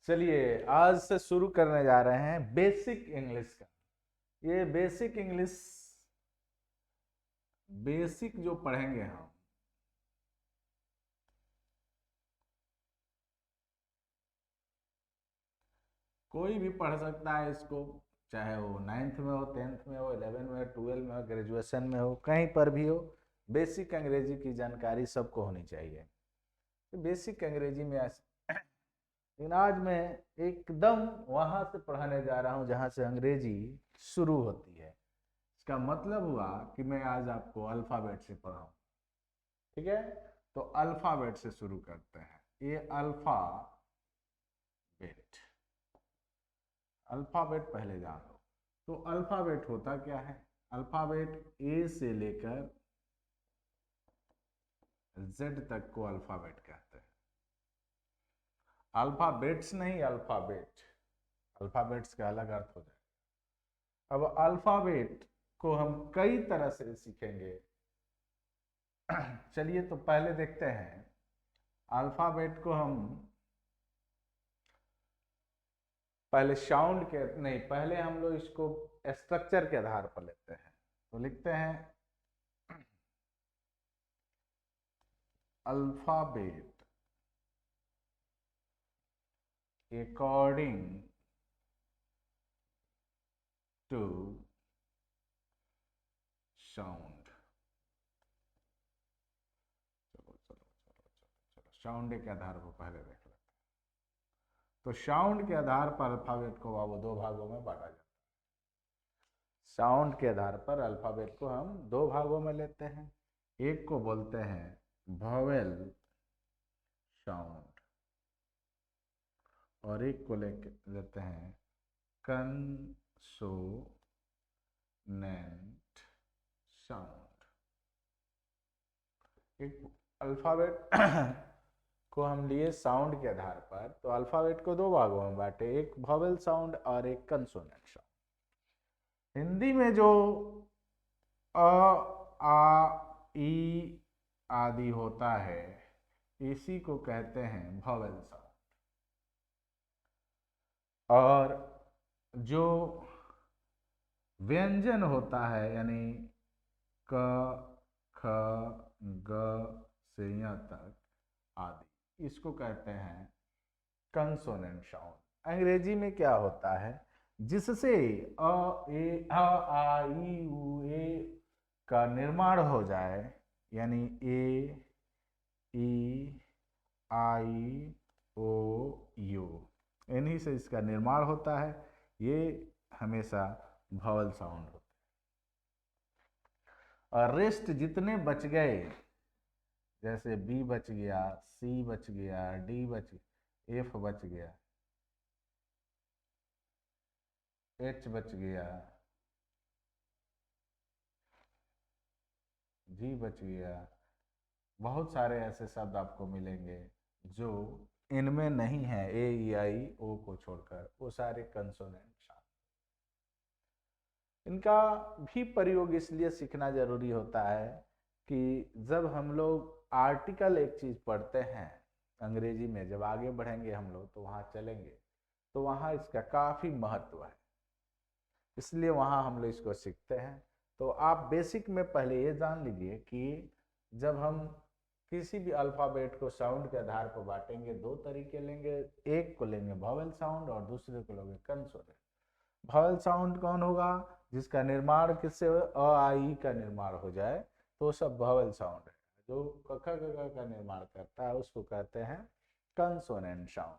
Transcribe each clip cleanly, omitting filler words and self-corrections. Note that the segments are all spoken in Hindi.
चलिए आज से शुरू करने जा रहे हैं बेसिक इंग्लिश का। ये बेसिक इंग्लिश बेसिक जो पढ़ेंगे हम, कोई भी पढ़ सकता है इसको, चाहे वो 9th में हो, 10th में हो, 11 में हो, 12 में हो, ग्रेजुएशन में हो, कहीं पर भी हो। बेसिक अंग्रेजी की जानकारी सबको होनी चाहिए। तो बेसिक अंग्रेजी में लेकिन आज मैं एकदम वहां से पढ़ाने जा रहा हूं जहां से अंग्रेजी शुरू होती है। इसका मतलब हुआ कि मैं आज आपको अल्फाबेट से पढ़ाऊं। ठीक है, तो अल्फाबेट से शुरू करते हैं। ये अल्फाबेट, अल्फाबेट पहले जान लो। तो अल्फाबेट होता क्या है? अल्फाबेट ए से लेकर जेड तक को अल्फाबेट कहते हैं। अल्फाबेट्स नहीं, अल्फाबेट। अल्फाबेट्स का अलग अर्थ हो जाए। अब अल्फाबेट को हम कई तरह से सीखेंगे। चलिए तो पहले देखते हैं अल्फाबेट को हम पहले साउंड के नहीं, पहले हम लोग इसको स्ट्रक्चर के आधार पर लेते हैं। तो लिखते हैं अल्फाबेट अकॉर्डिंग टू साउंड। चलो चलो चलो चलो चलो, साउंड के आधार पर पहले देख लेते हैं। तो साउंड के आधार पर अल्फाबेट को बाबू दो भागों में बांटा जाता है। साउंड के आधार पर अल्फाबेट को हम दो भागों में लेते हैं। एक को बोलते हैं वॉवेल साउंड और एक को लेते हैं कंसोनेंट साउंड। एक अल्फाबेट को हम लिए साउंड के आधार पर, तो अल्फाबेट को दो भागों में बांटे, एक वॉवेल साउंड और एक कंसोनेंट साउंड। हिंदी में जो अ, आ, ई आदि होता है, इसी को कहते हैं वॉवेल साउंड। और जो व्यंजन होता है, यानी क, ख, ग से यहाँ तक आदि, इसको कहते हैं कंसोनेंट साउंड। अंग्रेजी में क्या होता है, जिससे अ, ए, आ, ई, उ, ए का निर्माण हो जाए, यानी ए, ई, आई, ओ, यू, इन्हीं से इसका निर्माण होता है। ये हमेशा वॉवल साउंड होता है। और रेस्ट जितने बच गए, जैसे बी बच गया, सी बच गया, डी बच गया, एफ बच गया, एच बच गया, जी बच गया, बहुत सारे ऐसे शब्द आपको मिलेंगे जो इनमें नहीं है, ए, ई, आई, ओ को छोड़कर, वो सारे कंसोनेंट साउंड। इनका भी प्रयोग इसलिए सीखना जरूरी होता है कि जब हम लोग आर्टिकल एक चीज पढ़ते हैं अंग्रेजी में, जब आगे बढ़ेंगे हम लोग तो वहाँ चलेंगे, तो वहाँ इसका काफी महत्व है, इसलिए वहाँ हम लोग इसको सीखते हैं। तो आप बेसिक में पहले ये जान लीजिए कि जब हम किसी भी अल्फाबेट को साउंड के आधार पर बांटेंगे, दो तरीके लेंगे। एक को लेंगे वॉवेल साउंड और दूसरे को लेंगे कंसोनेंट। वॉवेल साउंड कौन होगा? जिसका निर्माण किससे, अ, आ, ई का निर्माण हो जाए, तो सब वॉवेल साउंड है। जो क, ख, ग, घ का निर्माण करता है उसको कहते हैं कंसोनेंट साउंड।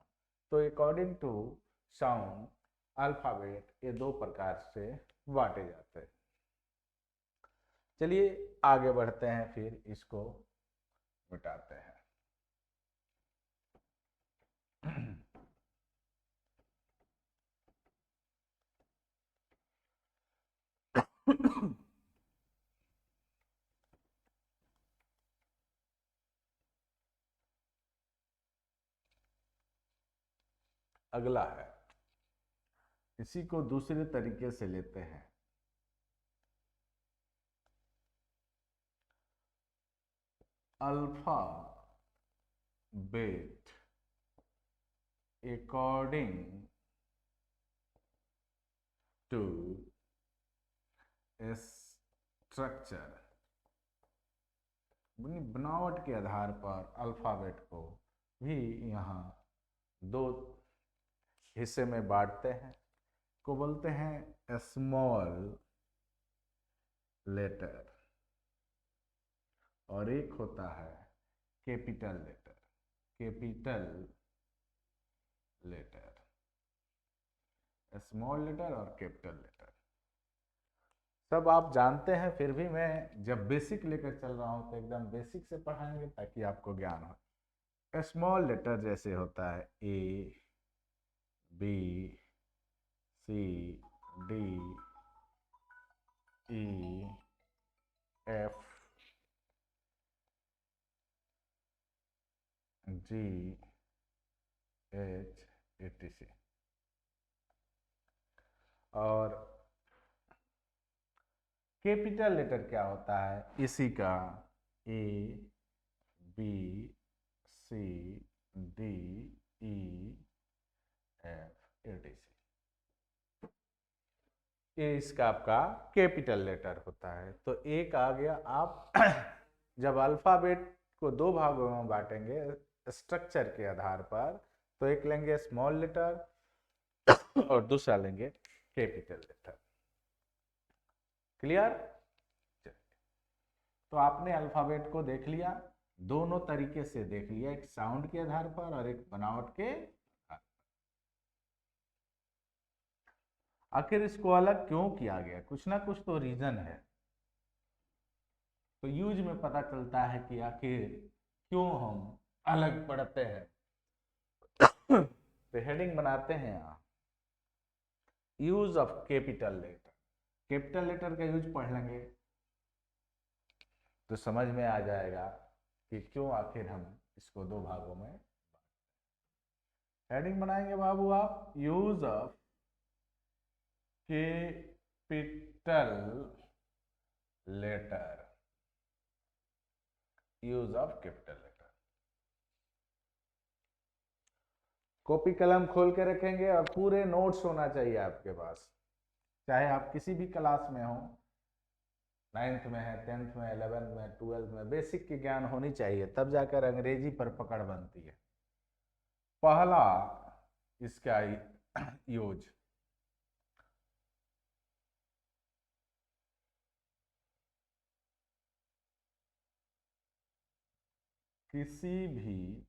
तो अकॉर्डिंग टू साउंड अल्फाबेट ये दो प्रकार से बांटे जाते हैं। चलिए आगे बढ़ते हैं, फिर इसको मिटाते हैं। अगला है, इसी को दूसरे तरीके से लेते हैं। Alphabet according to a structure, बनावट के आधार पर अल्फाबेट को भी यहाँ दो हिस्से में बांटते हैं, को बोलते हैं स्मॉल लेटर और एक होता है capital letter. Capital letter, small letter और कैपिटल लेटर सब आप जानते हैं, फिर भी मैं जब बेसिक लेकर चल रहा हूं तो एकदम बेसिक से पढ़ाएंगे ताकि आपको ज्ञान हो। स्मॉल लेटर जैसे होता है ए, बी, सी, डी, ई, एफ, जी, एच, etc। और कैपिटल लेटर क्या होता है? इसी का ए, बी, सी, डी, ई, एफ, etc। ये इसका आपका कैपिटल लेटर होता है। तो एक आ गया। आप जब अल्फाबेट को दो भागों में बांटेंगे स्ट्रक्चर के आधार पर, तो एक लेंगे स्मॉल लेटर और दूसरा लेंगे कैपिटल लेटर। क्लियर? तो आपने अल्फाबेट को देख लिया, दोनों तरीके से देख लिया, एक साउंड के आधार पर और एक बनावट के आधार पर। आखिर इसको अलग क्यों किया गया? कुछ ना कुछ तो रीजन है। तो यूज में पता चलता है कि आखिर क्यों हम अलग पढ़ते हैं। तो हेडिंग बनाते हैं यहाँ, use of capital letter. Capital letter का यूज पढ़ लेंगे तो समझ में आ जाएगा कि क्यों आखिर हम इसको दो भागों में। हेडिंग बनाएंगे बाबू आप, use of capital letter. Use of capital letter. Copy कलम खोल के रखेंगे और पूरे नोट्स होना चाहिए आपके पास, चाहे आप किसी भी क्लास में हो, 9th में है, 10th में, 11th में, 12th में, बेसिक की ज्ञान होनी चाहिए, तब जाकर अंग्रेजी पर पकड़ बनती है। पहला इसका यूज, किसी भी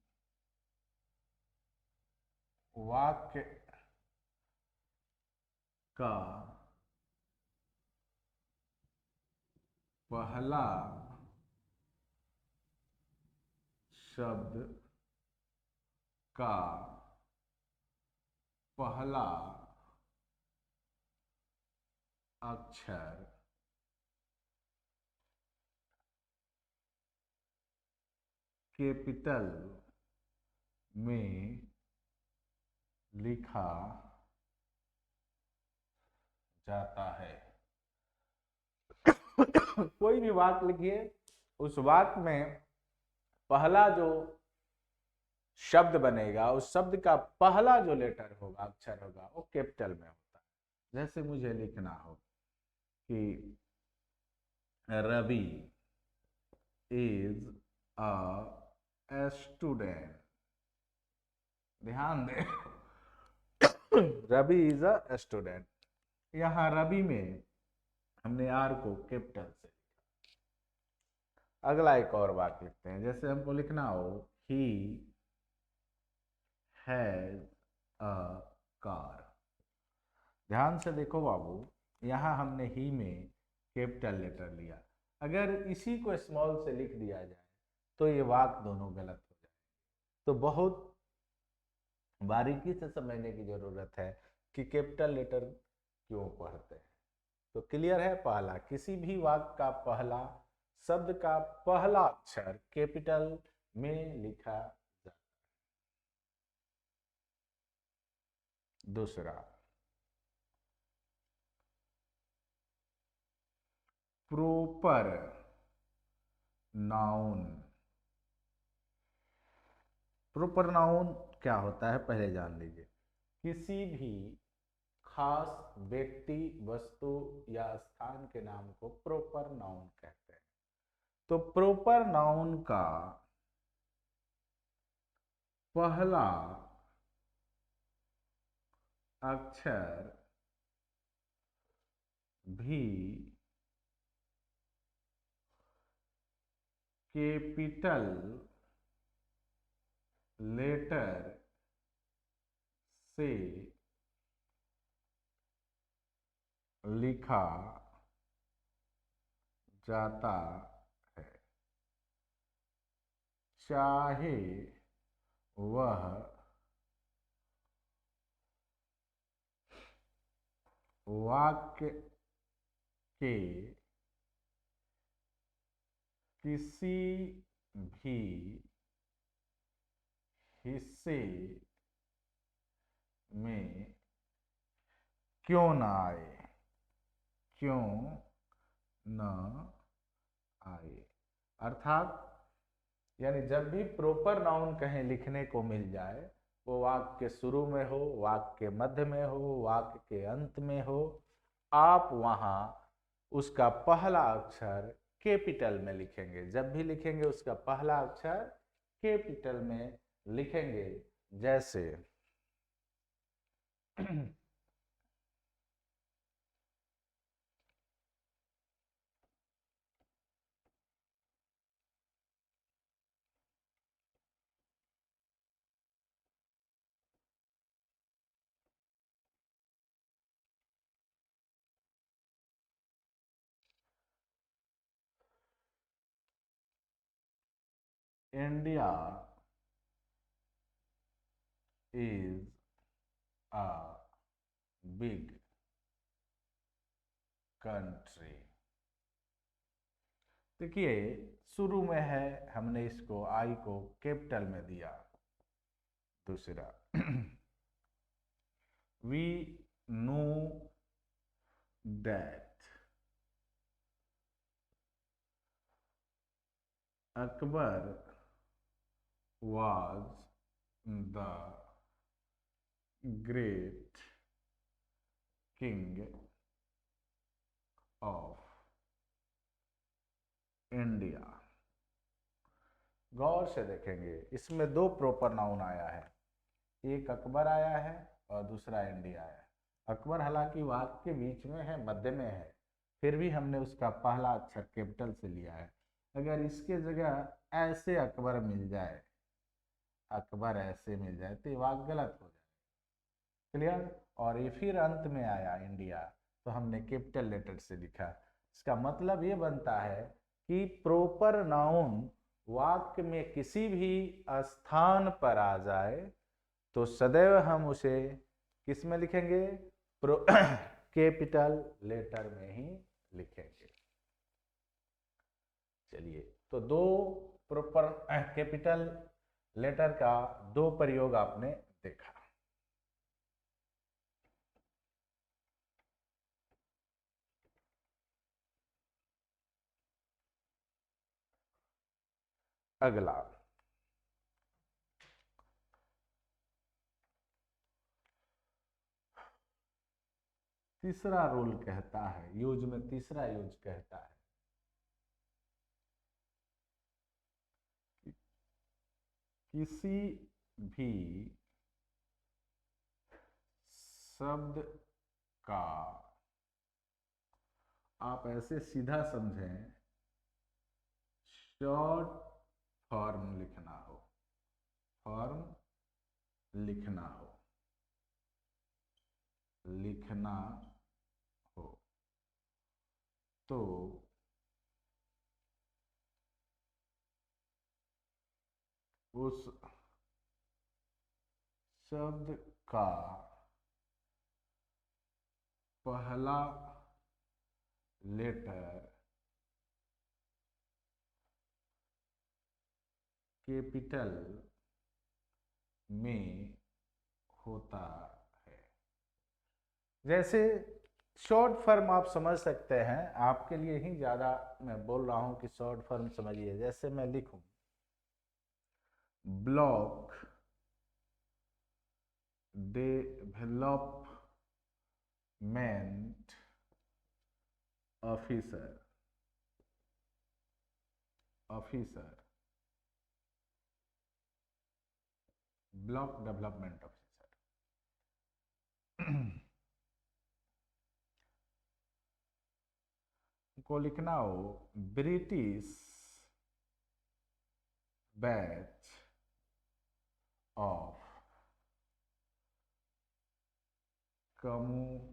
वाक्य का पहला शब्द का पहला अक्षर कैपिटल में लिखा जाता है। कोई भी वाक्य लिखिए, उस वाक्य में पहला जो शब्द बनेगा, उस शब्द का पहला जो लेटर होगा, अक्षर होगा, वो कैपिटल में होता है। जैसे मुझे लिखना हो कि रवि इज अ स्टूडेंट, ध्यान दें, रवि इज अ स्टूडेंट। यहाँ रवि में हमने आर को कैपिटल से लिखा। अगला एक और वाक्य लिखते हैं, जैसे हमको लिखना हो ही हैज अ कार। ध्यान से देखो बाबू, यहाँ हमने ही में कैपिटल लेटर लिया। अगर इसी को स्मॉल से लिख दिया जाए तो ये वाक्य दोनों गलत हो जाए। तो बहुत बारीकी से समझने की जरूरत है कि कैपिटल लेटर क्यों पढ़ते हैं। तो क्लियर है? पहला, किसी भी वाक्य का पहला शब्द का पहला अक्षर कैपिटल में लिखा जाता है। दूसरा, प्रॉपर नाउन। प्रॉपर नाउन क्या होता है पहले जान लीजिए। किसी भी खास व्यक्ति, वस्तु या स्थान के नाम को प्रॉपर नाउन कहते हैं। तो प्रॉपर नाउन का पहला अक्षर भी कैपिटल लेटर से लिखा जाता है, चाहे वह वाक्य के किसी भी हिस्से में क्यों ना आए, क्यों न आए। अर्थात यानी जब भी प्रॉपर नाउन कहीं लिखने को मिल जाए, वो वाक्य के शुरू में हो, वाक्य के मध्य में हो, वाक्य के अंत में हो, आप वहां उसका पहला अक्षर कैपिटल में लिखेंगे। जब भी लिखेंगे उसका पहला अक्षर कैपिटल में लिखेंगे। जैसे India is a big country. देखिए शुरू में है, हमने इसको आई को कैपिटल में दिया। दूसरा we know that Akbar was the great king of India. गौर से देखेंगे, इसमें दो प्रॉपर नाउन आया है, एक अकबर आया है और दूसरा इंडिया आया है। अकबर हालांकि वाक्य के बीच में है, मध्य में है, फिर भी हमने उसका पहला अक्षर कैपिटल से लिया है। अगर इसके जगह ऐसे अकबर मिल जाए, अकबर ऐसे मिल जाए तो ये वाक्य गलत हो जाए। क्लियर। और ये फिर अंत में आया इंडिया, तो हमने कैपिटल लेटर से लिखा। इसका मतलब ये बनता है कि प्रॉपर नाउन वाक्य में किसी भी स्थान पर आ जाए तो सदैव हम उसे किस में लिखेंगे, कैपिटल लेटर में ही लिखेंगे। चलिए, तो दो प्रॉपर कैपिटल लेटर का दो प्रयोग आपने देखा। अगला तीसरा रूल कहता है, यूज में तीसरा यूज कहता है किसी भी शब्द का आप ऐसे सीधा समझें, शॉर्ट फॉर्म लिखना हो, फॉर्म लिखना हो, लिखना हो तो उस शब्द का पहला लेटर कैपिटल में होता है। जैसे शॉर्ट फॉर्म आप समझ सकते हैं, आपके लिए ही ज़्यादा मैं बोल रहा हूं कि शॉर्ट फॉर्म समझिए। जैसे मैं लिखूं block development officer, block development officer. को लिखना हो ब्रिटिश बैच ऑफ कम्युनिकेशन,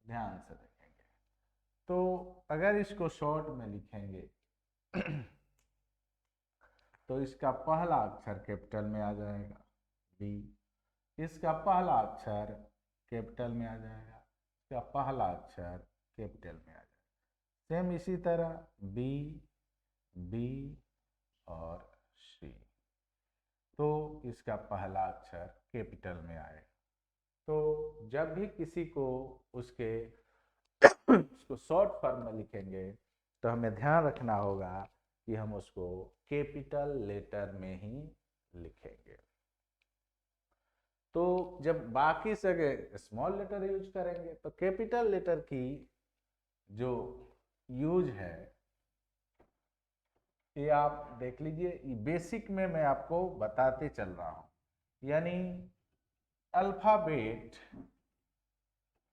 ध्यान से देखेंगे। तो अगर इसको शॉर्ट में लिखेंगे तो इसका पहला अक्षर कैपिटल में आ जाएगा बी, इसका पहला अक्षर कैपिटल में आ जाएगा, इसका पहला अक्षर कैपिटल में आ जाएगा। सेम इसी तरह बी, बी और सी, तो इसका पहला अक्षर कैपिटल में आएगा। तो जब भी किसी को उसको शॉर्ट फॉर्म में लिखेंगे तो हमें ध्यान रखना होगा कि हम उसको कैपिटल लेटर में ही लिखेंगे। तो जब बाकी जगह स्मॉल लेटर यूज करेंगे तो कैपिटल लेटर की जो यूज है ये आप देख लीजिए, बेसिक में मैं आपको बताते चल रहा हूं। यानी अल्फाबेट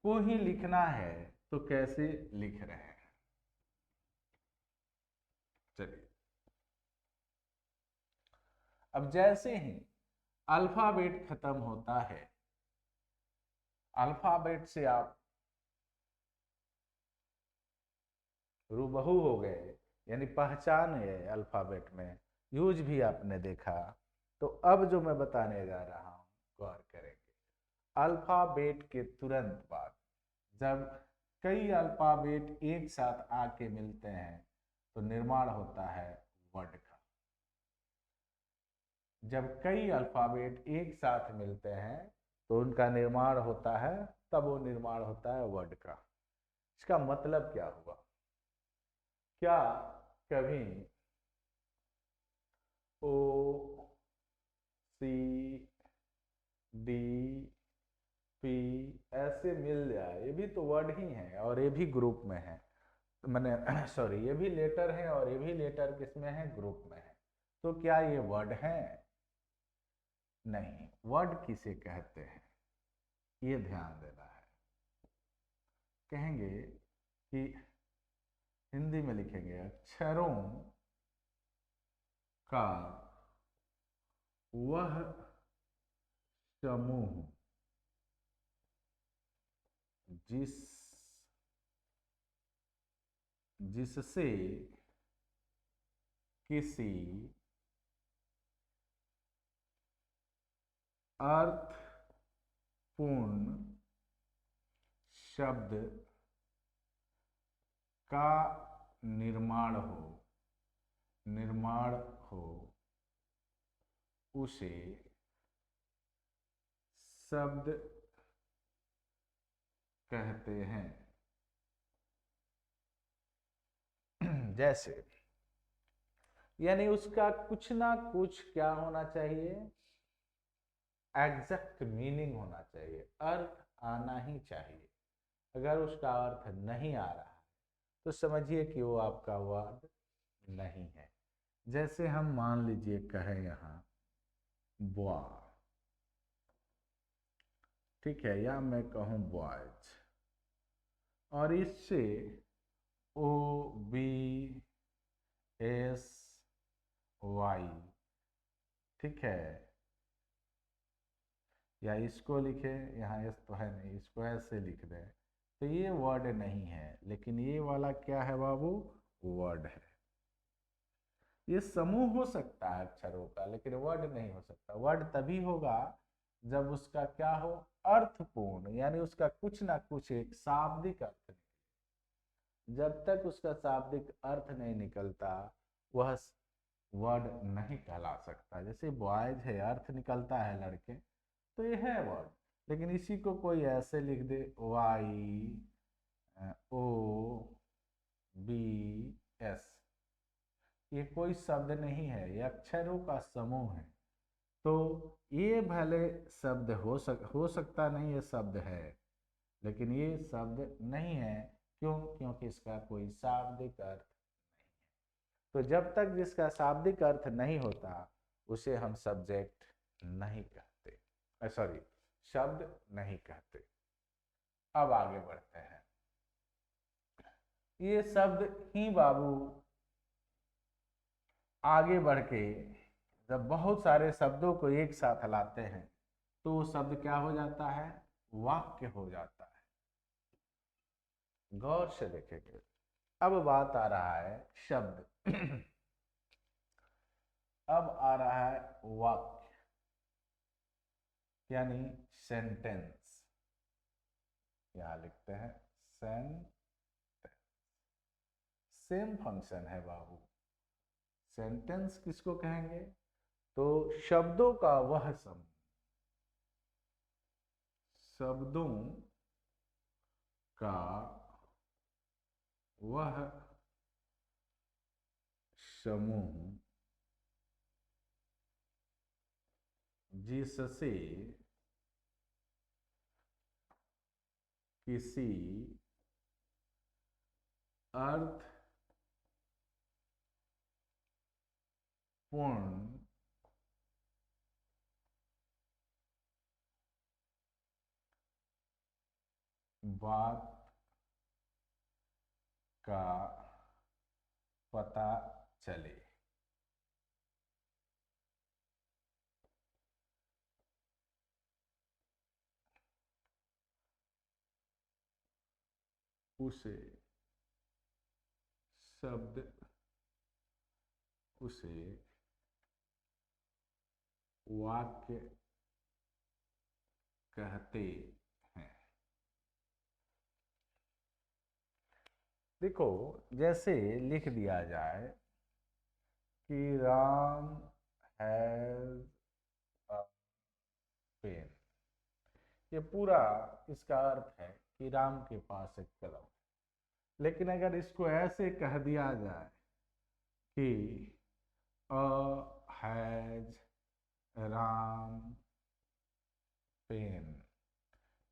को ही लिखना है तो कैसे लिख रहे हैं, चलिए। अब जैसे ही अल्फाबेट खत्म होता है, अल्फाबेट से आप रूबहू हो गए, यानी पहचान है अल्फाबेट में, यूज भी आपने देखा। तो अब जो मैं बताने जा रहा हूं गौर करेंगे। अल्फाबेट के तुरंत बाद जब कई अल्फाबेट एक साथ आके मिलते हैं तो निर्माण होता है वर्ड का। जब कई अल्फाबेट एक साथ मिलते हैं तो उनका निर्माण होता है, तब वो निर्माण होता है वर्ड का। इसका मतलब क्या हुआ? क्या कभी ओ, सी, डी, पी ऐसे मिल जाए? ये भी तो वर्ड ही है और ये भी ग्रुप में है, मैंने सॉरी, ये भी लेटर है और ये भी लेटर किसमें है? ग्रुप में है। तो क्या ये वर्ड है? नहीं। वर्ड किसे कहते हैं ये ध्यान देना है। कहेंगे कि हिंदी में लिखेंगे अक्षरों का वह समूह जिससे किसी अर्थपूर्ण शब्द का निर्माण हो उसे शब्द कहते हैं। जैसे, यानी उसका कुछ ना कुछ क्या होना चाहिए? एग्जैक्ट मीनिंग होना चाहिए, अर्थ आना ही चाहिए। अगर उसका अर्थ नहीं आ रहा है तो समझिए कि वो आपका वर्ड नहीं है। जैसे हम मान लीजिए कहें यहाँ बॉय, ठीक है, या मैं कहूँ बॉयज, और इससे ओ बी एस वाई, ठीक है, या इसको लिखे, यहाँ एस तो है नहीं, इसको ऐसे लिख दें, तो ये वर्ड नहीं है। लेकिन ये वाला क्या है बाबू? वर्ड है। ये समूह हो सकता है अक्षरों का, लेकिन वर्ड नहीं हो सकता। वर्ड तभी होगा जब उसका क्या हो? अर्थपूर्ण, यानी उसका कुछ ना कुछ एक शाब्दिक अर्थ निकले। जब तक उसका शाब्दिक अर्थ नहीं निकलता वह वर्ड नहीं कहला सकता। जैसे बॉयज है, अर्थ निकलता है लड़के, तो ये है वर्ड। लेकिन इसी को कोई ऐसे लिख दे वाई ओ बी एस, ये कोई शब्द नहीं है, ये अक्षरों का समूह है। तो ये भले शब्द हो सकता नहीं ये शब्द है, लेकिन ये शब्द नहीं है। क्यों? क्योंकि इसका कोई शाब्दिक अर्थ नहीं है। तो जब तक जिसका शाब्दिक अर्थ नहीं होता उसे हम सब्जेक्ट नहीं कहते, सॉरी, शब्द नहीं कहते। अब आगे बढ़ते हैं। ये शब्द ही बाबू आगे बढ़ के जब बहुत सारे शब्दों को एक साथ लाते हैं तो वो शब्द क्या हो जाता है? वाक्य हो जाता है। गौर से देखेंगे। अब बात आ रहा है शब्द अब आ रहा है वाक्य, यानी सेंटेंस। यहां लिखते हैं सेंटेंस। सेम फंक्शन है बाबू। सेंटेंस किसको कहेंगे? तो शब्दों का वह समूह, शब्दों का वह समूह जिससे किसी अर्थ पूर्ण बात का पता चले। उसे शब्द, उसे वाक्य कहते हैं। देखो, जैसे लिख दिया जाए कि राम हैज अ पेन, ये पूरा इसका अर्थ है कि राम के पास एक कलम है। लेकिन अगर इसको ऐसे कह दिया जाए कि अ हैज राम पेन,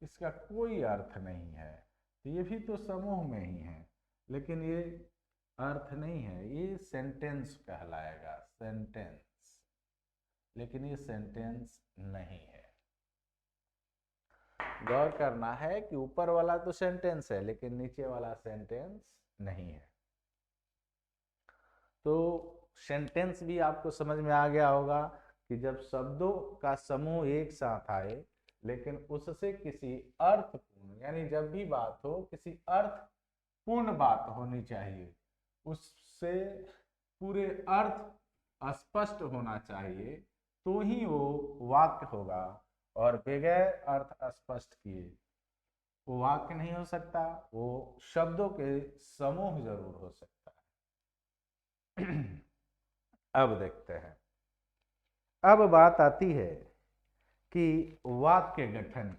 इसका कोई अर्थ नहीं है। ये भी तो समूह में ही है, लेकिन ये अर्थ नहीं है। ये सेंटेंस कहलाएगा, सेंटेंस। लेकिन ये सेंटेंस नहीं है। गौर करना है कि ऊपर वाला तो सेंटेंस है, लेकिन नीचे वाला सेंटेंस नहीं है। तो सेंटेंस भी आपको समझ में आ गया होगा कि जब शब्दों का समूह एक साथ आए, लेकिन उससे किसी अर्थपूर्ण, यानी जब भी बात हो किसी अर्थपूर्ण बात होनी चाहिए, उससे पूरे अर्थ स्पष्ट होना चाहिए, तो ही वो वाक्य होगा। और बगैर अर्थ स्पष्ट किए वो वाक्य नहीं हो सकता, वो शब्दों के समूह जरूर हो सकता है। अब देखते हैं। अब बात आती है कि वाक्य गठन,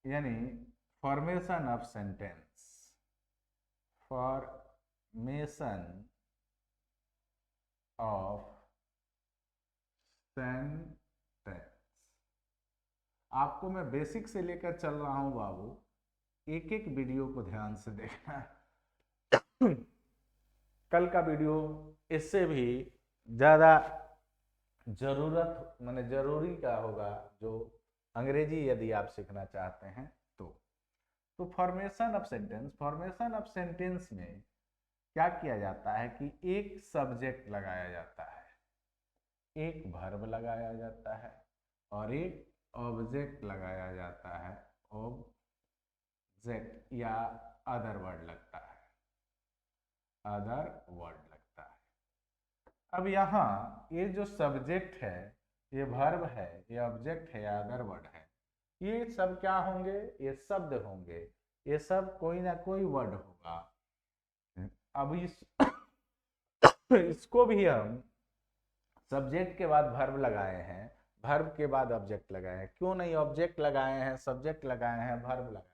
यानी formation of sentence, formation of sentence. आपको मैं बेसिक से लेकर चल रहा हूं बाबू, एक एक वीडियो को ध्यान से देखना। कल का वीडियो इससे भी ज़्यादा जरूरत माने जरूरी का होगा, जो अंग्रेजी यदि आप सीखना चाहते हैं तो formation of sentence, formation of sentence में क्या किया जाता है कि एक सब्जेक्ट लगाया जाता है, एक वर्ब लगाया जाता है और एक ऑब्जेक्ट लगाया जाता है। ऑब्जेक्ट या अदर वर्ड लगता है, अदर वर्ड लगता है। अब यहाँ ये जो सब्जेक्ट है, ये वर्ब है, ये ऑब्जेक्ट है या अदर वर्ड है, ये सब क्या होंगे? ये शब्द होंगे। ये सब कोई ना कोई वर्ड होगा। अब इसको भी हम सब्जेक्ट के बाद वर्ब लगाए हैं, वर्ब के बाद ऑब्जेक्ट लगाए हैं। क्यों नहीं ऑब्जेक्ट लगाए हैं, सब्जेक्ट लगाए हैं, वर्ब लगाए हैं?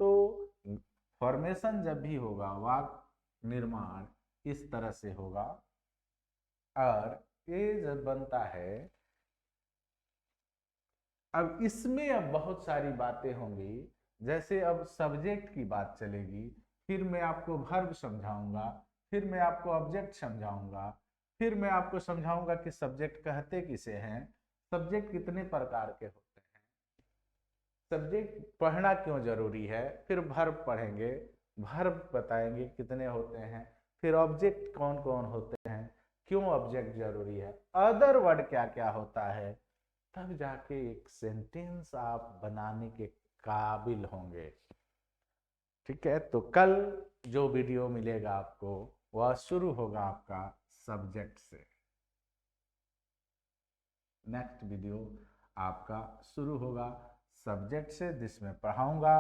तो फॉर्मेशन जब भी होगा, वाक्य निर्माण इस तरह से होगा। और ये जब बनता है, अब इसमें अब बहुत सारी बातें होंगी। जैसे अब सब्जेक्ट की बात चलेगी, फिर मैं आपको वर्ब समझाऊंगा, फिर मैं आपको ऑब्जेक्ट समझाऊंगा, फिर मैं आपको समझाऊंगा कि सब्जेक्ट कहते किसे हैं, सब्जेक्ट कितने प्रकार के होते हैं, सब्जेक्ट पढ़ना क्यों जरूरी है, फिर वर्ब पढ़ेंगे, वर्ब बताएंगे कितने होते हैं, फिर ऑब्जेक्ट कौन कौन होते हैं, क्यों ऑब्जेक्ट जरूरी है, अदर वर्ड क्या क्या होता है, तब जाके एक सेंटेंस आप बनाने के काबिल होंगे। ठीक है, तो कल जो वीडियो मिलेगा आपको वह शुरू होगा आपका सब्जेक्ट से। नेक्स्ट वीडियो आपका शुरू होगा सब्जेक्ट से, जिसमें पढ़ाऊंगा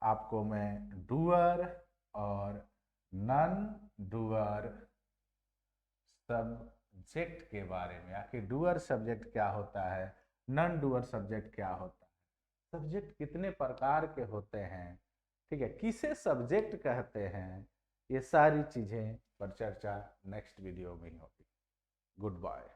आपको मैं डूअर और नॉन डूअर सब्जेक्ट के बारे में। आखिर डूअर सब्जेक्ट क्या होता है, नॉन डूअर सब्जेक्ट क्या होता है, सब्जेक्ट कितने प्रकार के होते हैं, ठीक है, किसे सब्जेक्ट कहते हैं, ये सारी चीजें पर चर्चा नेक्स्ट वीडियो में होगी। Good bye.